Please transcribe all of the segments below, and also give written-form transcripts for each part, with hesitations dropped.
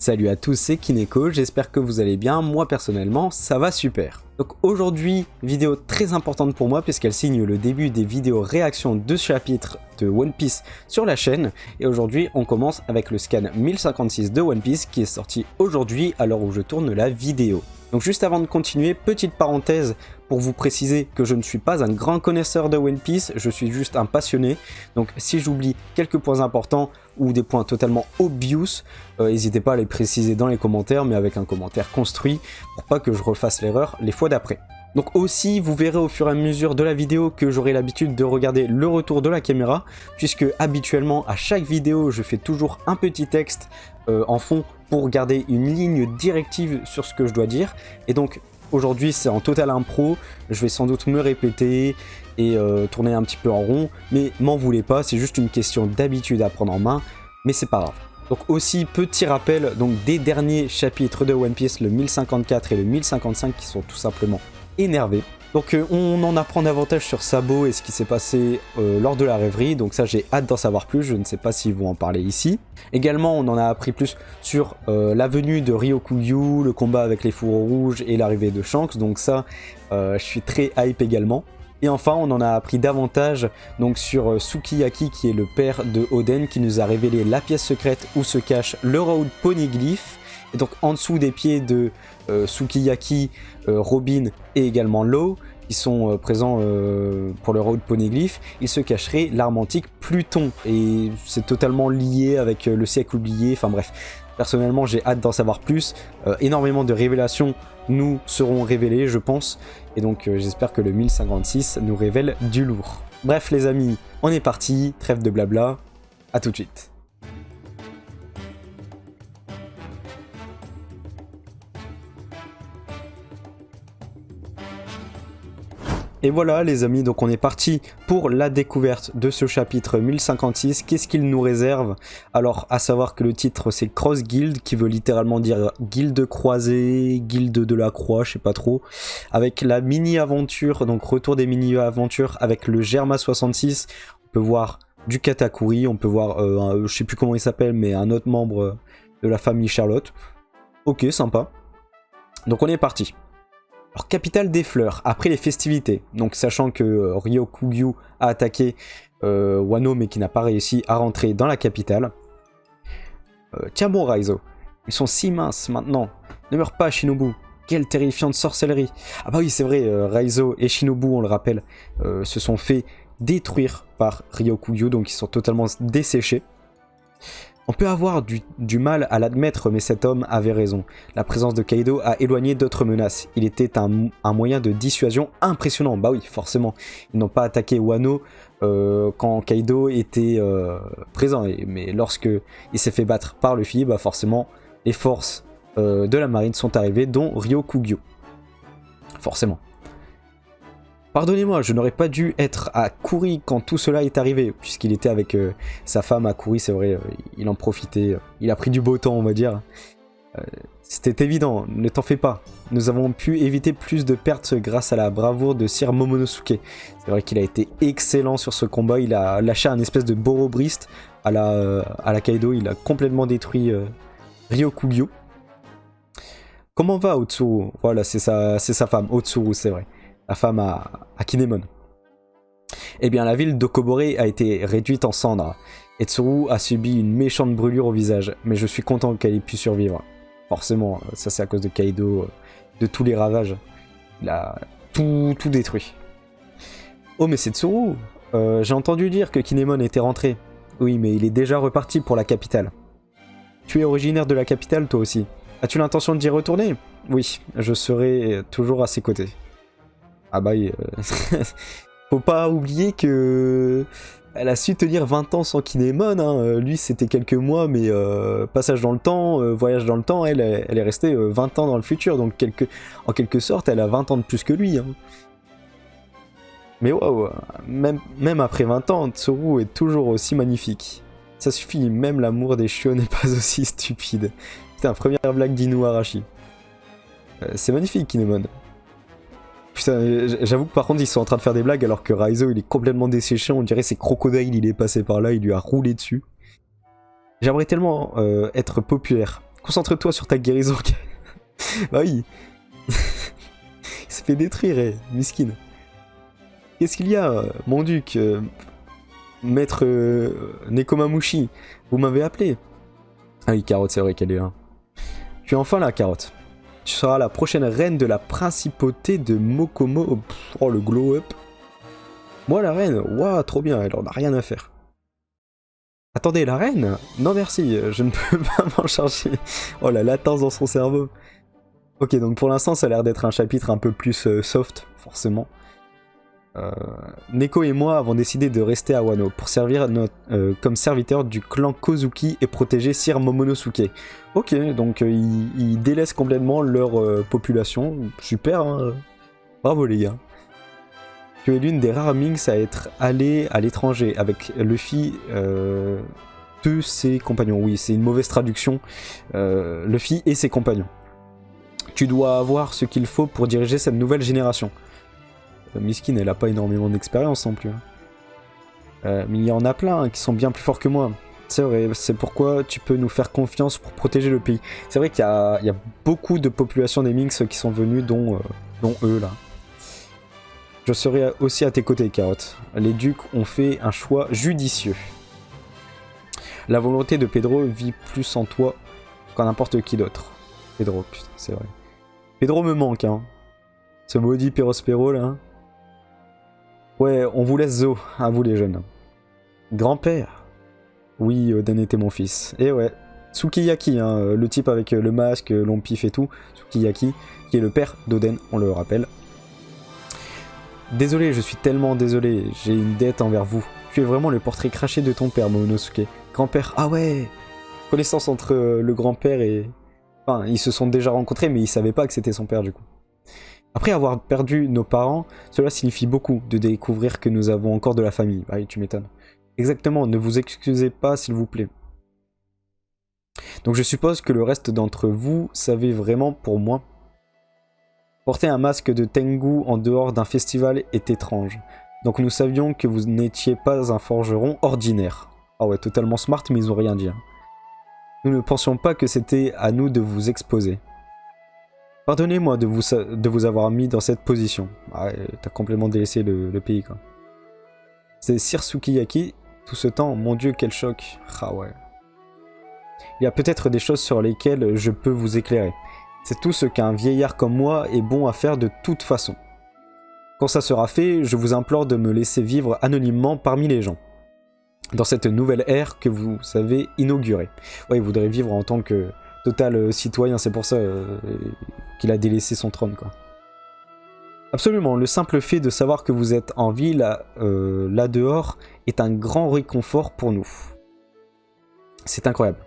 Salut à tous, c'est Kineko, j'espère que vous allez bien, moi personnellement ça va super. Donc aujourd'hui, vidéo très importante pour moi puisqu'elle signe le début des vidéos réactions de chapitres de One Piece sur la chaîne. Et aujourd'hui on commence avec le scan 1056 de One Piece qui est sorti aujourd'hui à l'heure où je tourne la vidéo. Donc juste avant de continuer, petite parenthèse pour vous préciser que je ne suis pas un grand connaisseur de One Piece, je suis juste un passionné. Donc si j'oublie quelques points importants ou des points totalement obvious, n'hésitez pas à les préciser dans les commentaires, mais avec un commentaire construit pour pas que je refasse l'erreur les fois d'après. Donc aussi, vous verrez au fur et à mesure de la vidéo que j'aurai l'habitude de regarder le retour de la caméra, puisque habituellement à chaque vidéo, je fais toujours un petit texte en fond pour garder une ligne directive sur ce que je dois dire. Et donc aujourd'hui c'est en total impro, je vais sans doute me répéter et tourner un petit peu en rond, mais m'en voulez pas, c'est juste une question d'habitude à prendre en main, mais c'est pas grave. Donc aussi petit rappel donc des derniers chapitres de One Piece, le 1054 et le 1055 qui sont tout simplement énervés. Donc on en apprend davantage sur Sabo et ce qui s'est passé lors de la rêverie, donc ça j'ai hâte d'en savoir plus, je ne sais pas s'ils vont en parler ici. Également on en a appris plus sur la venue de Ryokugyu, le combat avec les fourreaux rouges et l'arrivée de Shanks, donc ça je suis très hype également. Et enfin on en a appris davantage donc sur Sukiyaki qui est le père de Oden qui nous a révélé la pièce secrète où se cache le Road Poneglyph. Et donc en dessous des pieds de Sukiyaki, Robin et également Law, qui sont présents pour le Road Poneglyph, il se cacherait l'arme antique Pluton. Et c'est totalement lié avec le siècle oublié, enfin bref. Personnellement j'ai hâte d'en savoir plus, énormément de révélations nous seront révélées je pense, et donc j'espère que le 1056 nous révèle du lourd. Bref les amis, on est parti, trêve de blabla, à tout de suite. Et voilà les amis, donc on est parti pour la découverte de ce chapitre 1056. Qu'est-ce qu'il nous réserve? Alors à savoir que le titre c'est Cross Guild, qui veut littéralement dire guilde croisée, guilde de la croix, je sais pas trop. Avec la mini-aventure, donc retour des mini-aventures avec le Germa 66. On peut voir du Katakuri, on peut voir, je sais plus comment il s'appelle, mais un autre membre de la famille Charlotte. Ok, sympa. Donc on est parti. Alors, capitale des fleurs, après les festivités, donc sachant que Ryokugyu a attaqué Wano mais qui n'a pas réussi à rentrer dans la capitale. Tiens bon Raizo, ils sont si minces maintenant, ne meurs pas Shinobu, quelle terrifiante sorcellerie. Ah bah oui c'est vrai, Raizo et Shinobu on le rappelle, se sont fait détruire par Ryokugyu, donc ils sont totalement desséchés. On peut avoir du mal à l'admettre, mais cet homme avait raison. La présence de Kaido a éloigné d'autres menaces. Il était un moyen de dissuasion impressionnant. Bah oui, forcément. Ils n'ont pas attaqué Wano quand Kaido était présent. Mais lorsque il s'est fait battre par Luffy, bah forcément, les forces de la marine sont arrivées, dont Ryokugyu. Forcément. Pardonnez-moi, je n'aurais pas dû être à Kuri quand tout cela est arrivé, puisqu'il était avec sa femme à Kuri, c'est vrai, il en profitait, il a pris du beau temps on va dire. C'était évident, ne t'en fais pas. Nous avons pu éviter plus de pertes grâce à la bravoure de Sir Momonosuke. C'est vrai qu'il a été excellent sur ce combat, il a lâché un espèce de Borobrist à la Kaido, il a complètement détruit Ryokugyu. Comment va Otsuru? Voilà, c'est sa femme, Otsuru, c'est vrai. La femme à Kinemon. Eh bien, la ville d'Okobore a été réduite en cendres. Et Tsuru a subi une méchante brûlure au visage, mais je suis content qu'elle ait pu survivre. Forcément, ça c'est à cause de Kaido, de tous les ravages. Il a tout détruit. Oh, mais c'est Tsuru. J'ai entendu dire que Kinemon était rentré. Oui, mais il est déjà reparti pour la capitale. Tu es originaire de la capitale, toi aussi. As-tu l'intention d'y retourner? Oui, je serai toujours à ses côtés. Ah bah faut pas oublier que elle a su tenir 20 ans sans Kinemon, hein. Lui c'était quelques mois, mais passage dans le temps, voyage dans le temps, elle est restée 20 ans dans le futur, donc en quelque sorte elle a 20 ans de plus que lui. Hein. Mais waouh, même après 20 ans, Tsuru est toujours aussi magnifique. Ça suffit, même l'amour des chiots n'est pas aussi stupide. Putain, première blague d'Inu Arashi. C'est magnifique Kinemon. Putain, j'avoue que par contre ils sont en train de faire des blagues alors que Raizo il est complètement desséché, on dirait c'est Crocodile, il est passé par là, il lui a roulé dessus. J'aimerais tellement être populaire, Concentre-toi sur ta guérison. Bah oui. Il s'est fait détruire, miskin. Qu'est-ce qu'il y a, mon duc, maître Nekomamushi, vous m'avez appelé. Ah oui, Carotte, c'est vrai qu'elle est là. Tu es enfin là, Carotte. Tu seras la prochaine reine de la principauté de Mokomo. Oh, le glow-up. Moi, la reine, waouh, trop bien, elle en a rien à faire. Attendez, la reine? Non merci, je ne peux pas m'en charger. Oh, la latence dans son cerveau. Ok, donc pour l'instant, ça a l'air d'être un chapitre un peu plus soft, forcément. Neko et moi avons décidé de rester à Wano pour servir comme serviteur du clan Kozuki et protéger Sir Momonosuke. Ok, donc ils délaissent complètement leur population. Super, hein. Bravo les gars. Tu es l'une des rares Minx à être allée à l'étranger avec Luffy de ses compagnons. Oui, c'est une mauvaise traduction. Luffy et ses compagnons. Tu dois avoir ce qu'il faut pour diriger cette nouvelle génération. Miskin, elle a pas énormément d'expérience non plus. Mais il y en a plein qui sont bien plus forts que moi. C'est vrai, c'est pourquoi tu peux nous faire confiance pour protéger le pays. C'est vrai qu'il y a beaucoup de populations des Minx qui sont venues, dont eux là. Je serai aussi à tes côtés, Carotte. Les ducs ont fait un choix judicieux. La volonté de Pedro vit plus en toi qu'en n'importe qui d'autre. Pedro, putain, c'est vrai. Pedro me manque, hein. Ce maudit Perospero, là. Ouais, on vous laisse Zo, à vous les jeunes. Grand-père. Oui, Oden était mon fils. Et ouais, Sukiyaki, hein, le type avec le masque, long pif et tout. Sukiyaki, qui est le père d'Oden, on le rappelle. Désolé, je suis tellement désolé, j'ai une dette envers vous. Tu es vraiment le portrait craché de ton père, Momonosuke. Grand-père, ah ouais. Connaissance entre le grand-père et... Enfin, ils se sont déjà rencontrés, mais ils savaient pas que c'était son père, du coup. Après avoir perdu nos parents, cela signifie beaucoup de découvrir que nous avons encore de la famille. Ah oui, tu m'étonnes. Exactement, ne vous excusez pas, s'il vous plaît. Donc je suppose que le reste d'entre vous savez vraiment pour moi. Porter un masque de Tengu en dehors d'un festival est étrange. Donc nous savions que vous n'étiez pas un forgeron ordinaire. Ah ouais, totalement smart, mais ils ont rien dit. Hein. Nous ne pensions pas que c'était à nous de vous exposer. Pardonnez-moi de vous avoir mis dans cette position. Ah, t'as complètement délaissé le pays, quoi. C'est Sir Sukiyaki, tout ce temps, mon dieu, quel choc. Ah ouais. Il y a peut-être des choses sur lesquelles je peux vous éclairer. C'est tout ce qu'un vieillard comme moi est bon à faire de toute façon. Quand ça sera fait, je vous implore de me laisser vivre anonymement parmi les gens. Dans cette nouvelle ère que vous avez inaugurée. Ouais, il voudrait vivre en tant que total citoyen, c'est pour ça qu'il a délaissé son trône, quoi. Absolument, le simple fait de savoir que vous êtes en vie là dehors est un grand réconfort pour nous. C'est incroyable.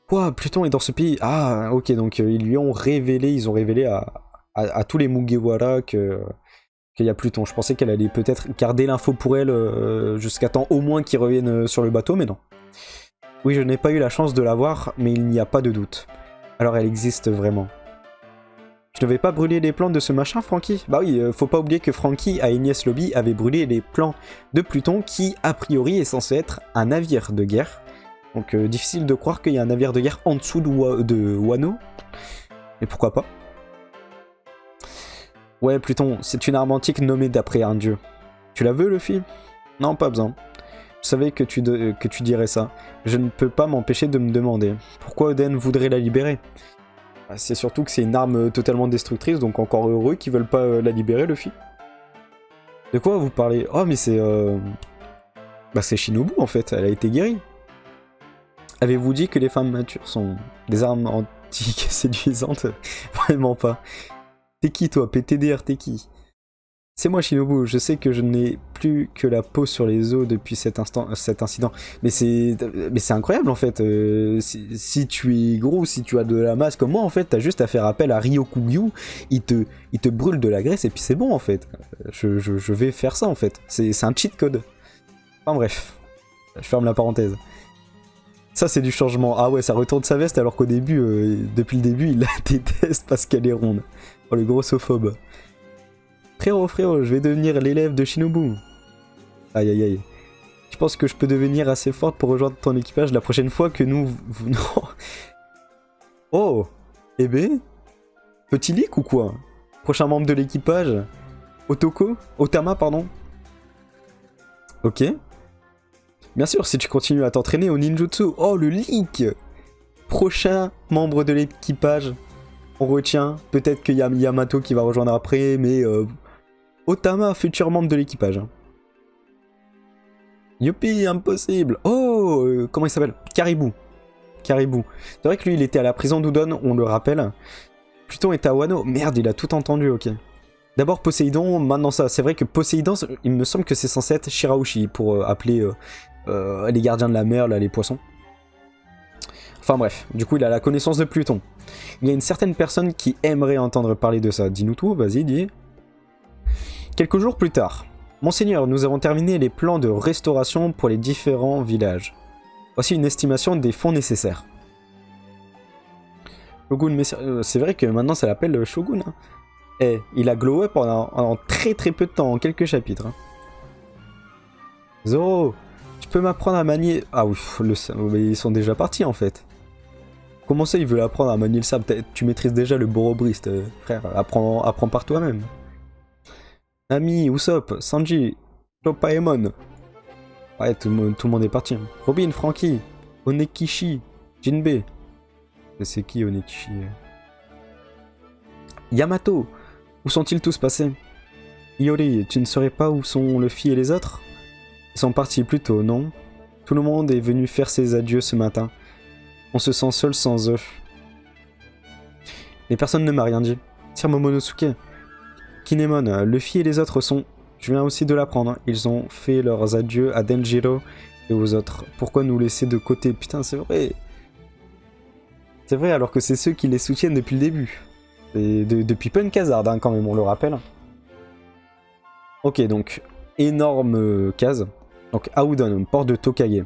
Quoi, Pluton est dans ce pays? Ah, ok, donc ils ont révélé à tous les Mugiwara qu'il y a Pluton. Je pensais qu'elle allait peut-être garder l'info pour elle jusqu'à temps au moins qu'ils reviennent sur le bateau, mais non. Oui, je n'ai pas eu la chance de la voir, mais il n'y a pas de doute. Alors elle existe vraiment. Je ne vais pas brûler les plans de ce machin, Franky? Bah oui, faut pas oublier que Franky, à Enies Lobby, avait brûlé les plans de Pluton, qui, a priori, est censé être un navire de guerre. Donc difficile de croire qu'il y a un navire de guerre en dessous de Wano. Mais pourquoi pas? Ouais, Pluton, c'est une arme antique nommée d'après un dieu. Tu la veux, Luffy? Non, pas besoin. Je savais que tu dirais ça. Je ne peux pas m'empêcher de me demander. Pourquoi Oden voudrait la libérer? C'est surtout que c'est une arme totalement destructrice, donc encore heureux qu'ils veulent pas la libérer, Luffy. De quoi vous parlez? Oh, mais c'est... Bah c'est Shinobu, en fait, elle a été guérie. Avez-vous dit que les femmes matures sont des armes antiques séduisantes? Vraiment pas. T'es qui, toi? PTDR, t'es qui? C'est moi, Shinobu, je sais que je n'ai plus que la peau sur les os depuis cet incident. Mais c'est incroyable, en fait. Si tu es gros, si tu as de la masse comme moi, en fait, t'as juste à faire appel à Ryokugyu, il te brûle de la graisse et puis c'est bon, en fait. Je vais faire ça, en fait. C'est un cheat code. Enfin bref, je ferme la parenthèse. Ça, c'est du changement. Ah ouais, ça retourne sa veste alors qu'au début, depuis le début, il la déteste parce qu'elle est ronde. Oh, le grossophobe. Frérot, je vais devenir l'élève de Shinobu. Aïe aïe aïe. Je pense que je peux devenir assez forte pour rejoindre ton équipage la prochaine fois que nous... Non. Oh, eh ben, petit leak ou quoi? Prochain membre de l'équipage, Otama, pardon. Ok. Bien sûr, si tu continues à t'entraîner au ninjutsu. Oh, le leak! Prochain membre de l'équipage. On retient. Peut-être qu'il y a Yamato qui va rejoindre après, mais Otama, futur membre de l'équipage. Youpi, impossible! Oh, comment il s'appelle? Caribou. Caribou. C'est vrai que lui, il était à la prison d'Udon, on le rappelle. Pluton est à Wano. Merde, il a tout entendu, ok. D'abord Poséidon, maintenant ça. C'est vrai que Poséidon, il me semble que c'est censé être Shirahoshi pour appeler les gardiens de la mer, là, les poissons. Enfin bref, du coup il a la connaissance de Pluton. Il y a une certaine personne qui aimerait entendre parler de ça. Dis-nous tout, vas-y, dis. Quelques jours plus tard. Monseigneur, nous avons terminé les plans de restauration pour les différents villages. Voici une estimation des fonds nécessaires. Shogun, c'est vrai que maintenant ça l'appelle Shogun. Hein. Eh, il a glow up en très très peu de temps, en quelques chapitres. Hein. Zoro, tu peux m'apprendre à manier... Ah oui, ils sont déjà partis en fait. Comment ça il veut apprendre à manier le sabre? Tu maîtrises déjà le Borobrist, frère. Apprends par toi-même. Ami, Usopp, Sanji, Topaemon. Ouais, tout le monde est parti. Hein. Robin, Franky, Onekishi, Jinbe. C'est qui Onekishi? Yamato, où sont-ils tous passés? Iori, tu ne saurais pas où sont Luffy et les autres? Ils sont partis plus tôt, non? Tout le monde est venu faire ses adieux ce matin. On se sent seul sans eux. Mais personne ne m'a rien dit. Sir Momonosuke. Kinemon, Luffy et les autres sont... Je viens aussi de l'apprendre. Ils ont fait leurs adieux à Denjiro et aux autres. Pourquoi nous laisser de côté? Putain, c'est vrai. C'est vrai, alors que c'est ceux qui les soutiennent depuis le début. Et depuis Punk Hazard, hein, quand même, on le rappelle. Ok, donc, énorme case. Donc, Audon, port de Tokage.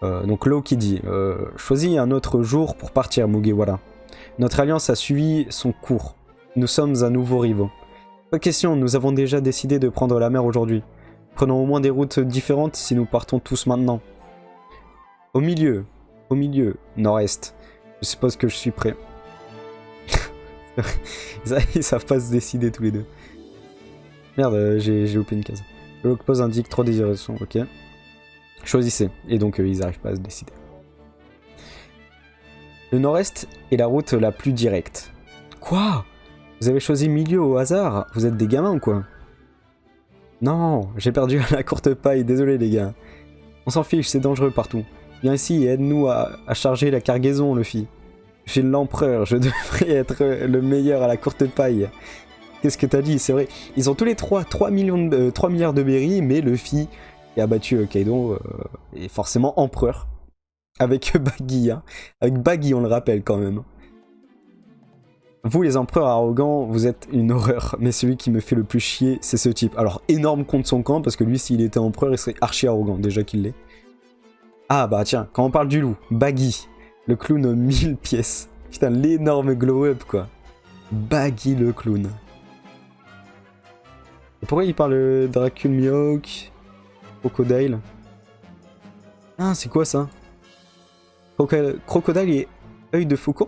Donc, Law qui dit choisis un autre jour pour partir, Mugiwara. Notre alliance a suivi son cours. Nous sommes à nouveau rivaux. Pas question, nous avons déjà décidé de prendre la mer aujourd'hui. Prenons au moins des routes différentes si nous partons tous maintenant. Au milieu, nord-est. Je suppose que je suis prêt. Ils savent pas se décider tous les deux. Merde, j'ai loupé une case. Le log pose indique 3 désirations, ok. Choisissez. Et donc ils arrivent pas à se décider. Le nord-est est la route la plus directe. Quoi? Vous avez choisi milieu au hasard? Vous êtes des gamins ou quoi? Non, j'ai perdu à la courte paille, désolé les gars. On s'en fiche, c'est dangereux partout. Viens ici et aide-nous à charger la cargaison, Luffy. Je suis l'empereur, je devrais être le meilleur à la courte paille. Qu'est-ce que t'as dit? C'est vrai, ils ont tous les 3 milliards de berries, mais Luffy qui a battu Kaido est forcément empereur. Avec Baggy, hein. Avec Baggy, on le rappelle quand même. Vous, les empereurs arrogants, vous êtes une horreur. Mais celui qui me fait le plus chier, c'est ce type. Alors, énorme contre son camp, parce que lui, s'il était empereur, il serait archi arrogant, déjà qu'il l'est. Ah bah tiens, quand on parle du loup, Baggy, le clown 1000 pièces. Putain, l'énorme glow-up, quoi. Baggy le clown. Et pourquoi il parle Dracul Mihawk, Crocodile? Ah, c'est quoi ça? Crocodile et œil de faucon.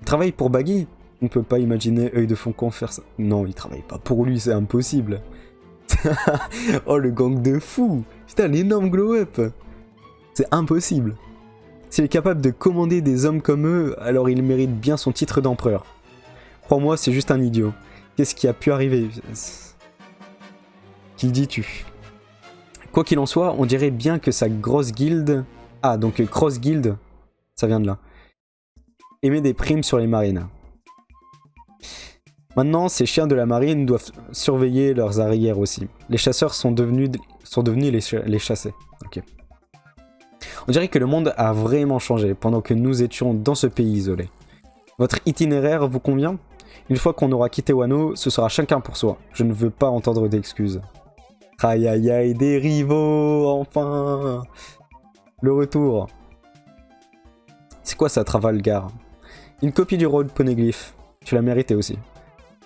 Il travaille pour Baggy. On ne peut pas imaginer œil de faucon faire ça. Non, il travaille pas pour lui, c'est impossible. Oh, le gang de fous. Putain, l'énorme glow-up. C'est impossible. S'il est capable de commander des hommes comme eux, alors il mérite bien son titre d'empereur. Crois-moi, c'est juste un idiot. Qu'est-ce qui a pu arriver? Qui dis-tu? Quoi qu'il en soit, on dirait bien que sa grosse guilde... Ah, donc Cross Guild, ça vient de là. Émet des primes sur les marines. Maintenant, ces chiens de la marine doivent surveiller leurs arrières aussi. Les chasseurs sont devenus les chassés. Ok. On dirait que le monde a vraiment changé pendant que nous étions dans ce pays isolé. Votre itinéraire vous convient? Une fois qu'on aura quitté Wano, ce sera chacun pour soi. Je ne veux pas entendre d'excuses. Aïe aïe aïe, des rivaux, enfin. Le retour. C'est quoi ça, Trafalgar? Une copie du Road Poneglyph. Tu l'as mérité aussi.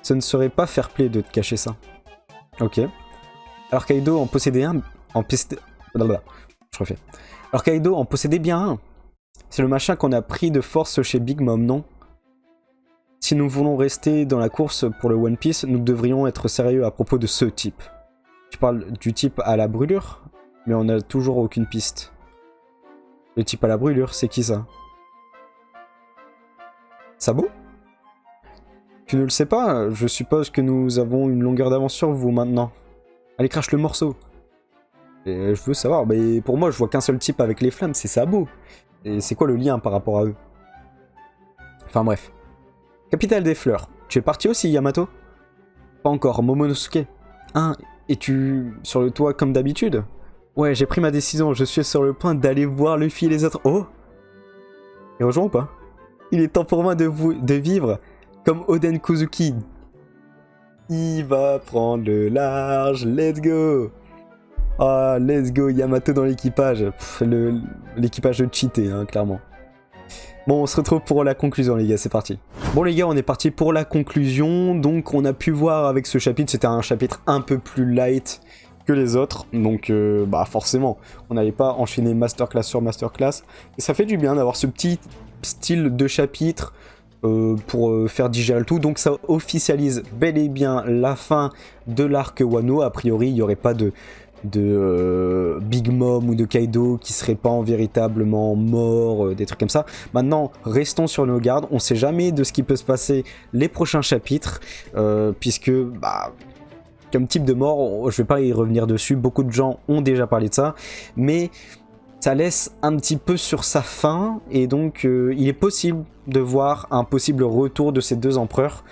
Ce ne serait pas fair-play de te cacher ça. Ok. Alors Kaido en possédait un... Je refais. Alors Kaido en possédait bien un. C'est le machin qu'on a pris de force chez Big Mom, non? Si nous voulons rester dans la course pour le One Piece, nous devrions être sérieux à propos de ce type. Tu parles du type à la brûlure? Mais on n'a toujours aucune piste. Le type à la brûlure, c'est qui ça? Sabo? Tu ne le sais pas? Je suppose que nous avons une longueur d'avance sur vous maintenant. Allez, crache le morceau. Et je veux savoir, mais pour moi je vois qu'un seul type avec les flammes, c'est Sabo. Et c'est quoi le lien par rapport à eux? Enfin bref. Capitale des fleurs. Tu es parti aussi, Yamato? Pas encore, Momonosuke. Hein, es-tu sur le toit comme d'habitude? Ouais, j'ai pris ma décision, je suis sur le point d'aller voir Luffy et les autres. Oh! Il rejoint ou pas? Il est temps pour moi de vivre comme Oden Kozuki. Il va prendre le large, let's go! Ah, let's go, Yamato dans l'équipage. L'équipage de cheaté, hein, clairement. Bon, on se retrouve pour la conclusion, les gars, c'est parti. Bon, les gars, on est parti pour la conclusion. Donc, on a pu voir avec ce chapitre, c'était un chapitre un peu plus light que les autres. Donc, bah, forcément, on n'allait pas enchaîner masterclass sur masterclass. Et ça fait du bien d'avoir ce petit style de chapitre pour faire digérer le tout. Donc, ça officialise bel et bien la fin de l'arc Wano. A priori, il n'y aurait pas de Big Mom ou de Kaido qui seraient pas véritablement morts, des trucs comme ça. Maintenant, restons sur nos gardes, on sait jamais de ce qui peut se passer les prochains chapitres, puisque, bah, comme type de mort, je vais pas y revenir dessus, beaucoup de gens ont déjà parlé de ça, mais ça laisse un petit peu sur sa fin, et donc il est possible de voir un possible retour de ces deux empereurs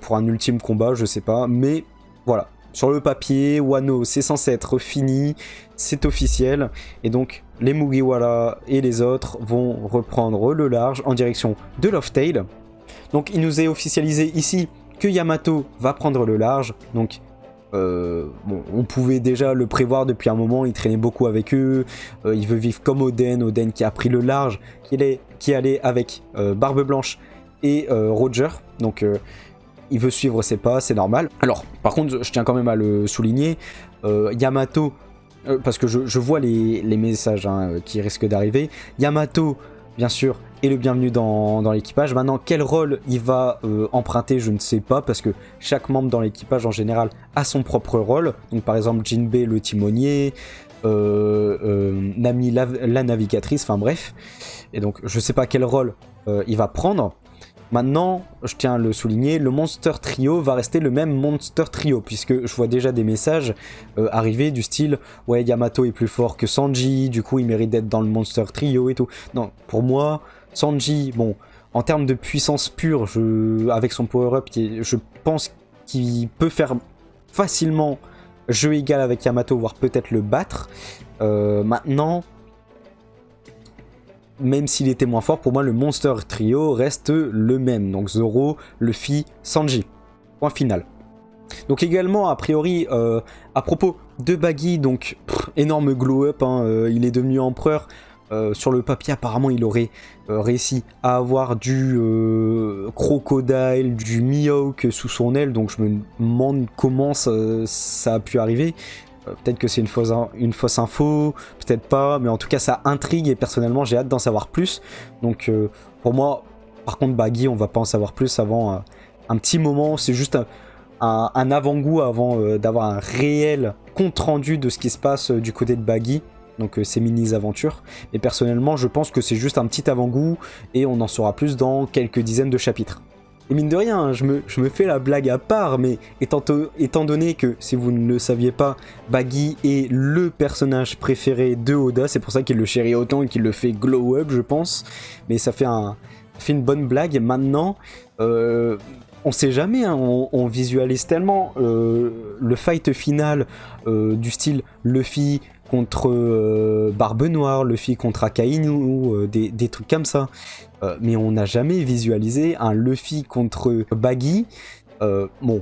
pour un ultime combat, je sais pas, mais voilà. Sur le papier, Wano, c'est censé être fini, c'est officiel, et donc les Mugiwara et les autres vont reprendre le large en direction de Laugh-Tale. Donc il nous est officialisé ici que Yamato va prendre le large, donc bon, on pouvait déjà le prévoir depuis un moment, il traînait beaucoup avec eux, il veut vivre comme Oden qui a pris le large, qui allait avec Barbe Blanche et Roger, donc... il veut suivre ses pas, c'est normal. Alors, par contre, je tiens quand même à le souligner, Yamato, parce que je vois les messages qui risquent d'arriver, Yamato, bien sûr, est le bienvenu dans l'équipage. Maintenant, quel rôle il va emprunter, je ne sais pas, parce que chaque membre dans l'équipage, en général, a son propre rôle. Donc, par exemple, Jinbei, le timonier, Nami, la navigatrice, enfin bref. Et donc, je ne sais pas quel rôle il va prendre. Maintenant, je tiens à le souligner, le Monster Trio va rester le même Monster Trio, puisque je vois déjà des messages arriver du style « Ouais, Yamato est plus fort que Sanji, du coup il mérite d'être dans le Monster Trio et tout ». Non, pour moi, Sanji, bon, en termes de puissance pure, avec son power-up, je pense qu'il peut faire facilement jeu égal avec Yamato, voire peut-être le battre. Maintenant... même s'il était moins fort, pour moi le Monster Trio reste le même. Donc Zoro, Luffy, Sanji. Point final. Donc également, a priori, à propos de Baggy, donc énorme glow-up, il est devenu empereur. Sur le papier, apparemment, il aurait réussi à avoir du Crocodile, du Mihawk sous son aile. Donc je me demande comment ça a pu arriver. Peut-être que c'est une fausse info, peut-être pas, mais en tout cas ça intrigue et personnellement j'ai hâte d'en savoir plus. Donc pour moi, par contre Baggy, on va pas en savoir plus avant un petit moment, c'est juste un avant-goût avant d'avoir un réel compte-rendu de ce qui se passe du côté de Baggy, donc ces mini-aventures. Et personnellement je pense que c'est juste un petit avant-goût et on en saura plus dans quelques dizaines de chapitres. Et mine de rien, je me fais la blague à part, mais étant donné que, si vous ne le saviez pas, Baggy est le personnage préféré de Oda, c'est pour ça qu'il le chérit autant et qu'il le fait glow up, je pense. Mais ça fait une bonne blague. Maintenant, on sait jamais, on visualise tellement le fight final du style Luffy contre Barbe Noire, Luffy contre Akainu, des trucs comme ça. Mais on n'a jamais visualisé un Luffy contre Baggy. Bon,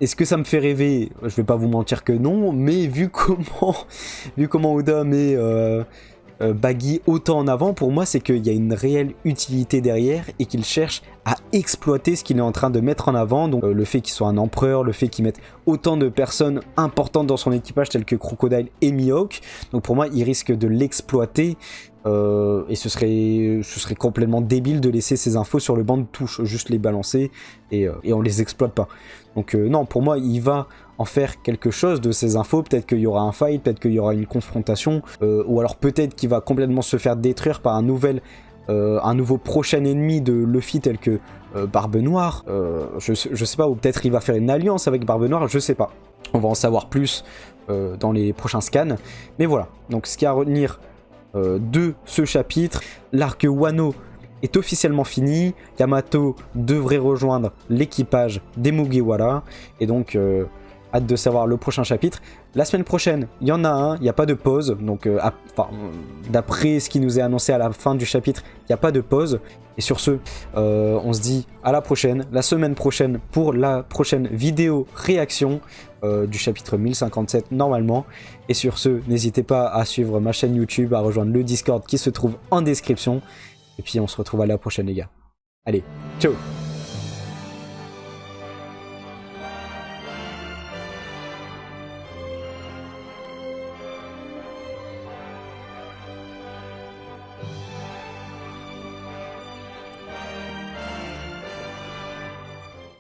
est-ce que ça me fait rêver? Je vais pas vous mentir que non, mais vu comment Oda met Baggy autant en avant, pour moi c'est qu'il y a une réelle utilité derrière et qu'il cherche à exploiter ce qu'il est en train de mettre en avant, donc le fait qu'il soit un empereur, le fait qu'il mette autant de personnes importantes dans son équipage telles que Crocodile et Mihawk, donc pour moi il risque de l'exploiter. Et ce serait complètement débile de laisser ces infos sur le banc de touche, juste les balancer et on les exploite pas. Donc non, pour moi il va en faire quelque chose de ces infos, peut-être qu'il y aura un fight, peut-être qu'il y aura une confrontation, ou alors peut-être qu'il va complètement se faire détruire par un nouveau prochain ennemi de Luffy tel que Barbe Noire, je sais pas, ou peut-être il va faire une alliance avec Barbe Noire, je sais pas. On va en savoir plus dans les prochains scans, mais voilà, donc ce qu'il y a à retenir de ce chapitre, l'arc Wano est officiellement fini, Yamato devrait rejoindre l'équipage des Mugiwara, et donc hâte de savoir le prochain chapitre. La semaine prochaine, il y en a un, il n'y a pas de pause, donc d'après ce qui nous est annoncé à la fin du chapitre, il n'y a pas de pause, et sur ce, on se dit à la prochaine, la semaine prochaine pour la prochaine vidéo réaction du chapitre 1057 normalement, et sur ce, n'hésitez pas à suivre ma chaîne YouTube, à rejoindre le Discord qui se trouve en description, et puis on se retrouve à la prochaine les gars. Allez, ciao!